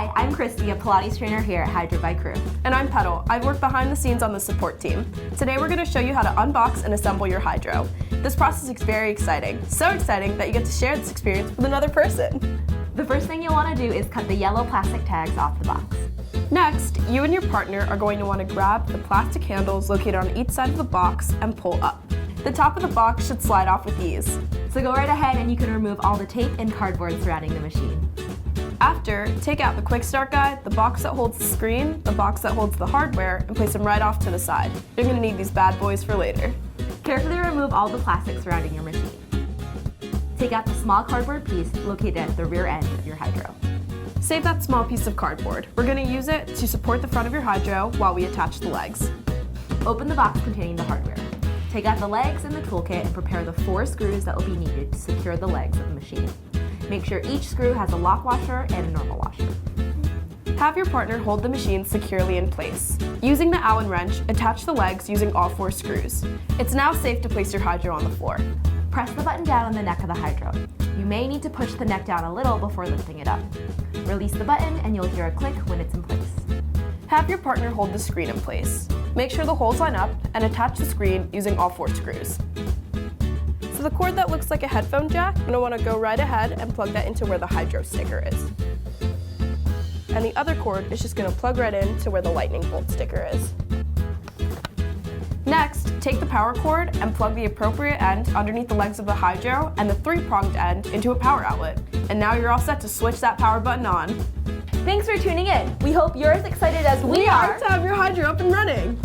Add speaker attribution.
Speaker 1: Hi, I'm Christy, a Pilates trainer here at Hydrow by Crew.
Speaker 2: And I'm Petal. I work behind the scenes on the support team. Today we're going to show you how to unbox and assemble your Hydrow. This process is very exciting. So exciting that you get to share this experience with another person.
Speaker 1: The first thing you'll want to do is cut the yellow plastic tags off the box.
Speaker 2: Next, you and your partner are going to want to grab the plastic handles located on each side of the box and pull up. The top of the box should slide off with ease.
Speaker 1: So go right ahead and you can remove all the tape and cardboard surrounding the machine.
Speaker 2: After, take out the quick start guide, the box that holds the screen, the box that holds the hardware, and place them right off to the side. You're going to need these bad boys for later.
Speaker 1: Carefully remove all the plastic surrounding your machine. Take out the small cardboard piece located at the rear end of your Hydrow.
Speaker 2: Save that small piece of cardboard. We're going to use it to support the front of your Hydrow while we attach the legs.
Speaker 1: Open the box containing the hardware. Take out the legs and the toolkit and prepare the 4 screws that will be needed to secure the legs of the machine. Make sure each screw has a lock washer and a normal washer.
Speaker 2: Have your partner hold the machine securely in place. Using the Allen wrench, attach the legs using all 4 screws. It's now safe to place your Hydrow on the floor.
Speaker 1: Press the button down on the neck of the Hydrow. You may need to push the neck down a little before lifting it up. Release the button and you'll hear a click when it's in place.
Speaker 2: Have your partner hold the screen in place. Make sure the holes line up and attach the screen using all 4 screws. So the cord that looks like a headphone jack, you're going to want to go right ahead and plug that into where the Hydrow sticker is. And the other cord is just going to plug right in to where the lightning bolt sticker is. Next, take the power cord and plug the appropriate end underneath the legs of the Hydrow and the 3-pronged end into a power outlet. And now you're all set to switch that power button on.
Speaker 1: Thanks for tuning in. We hope you're as excited as we are
Speaker 2: to have your Hydrow up and running.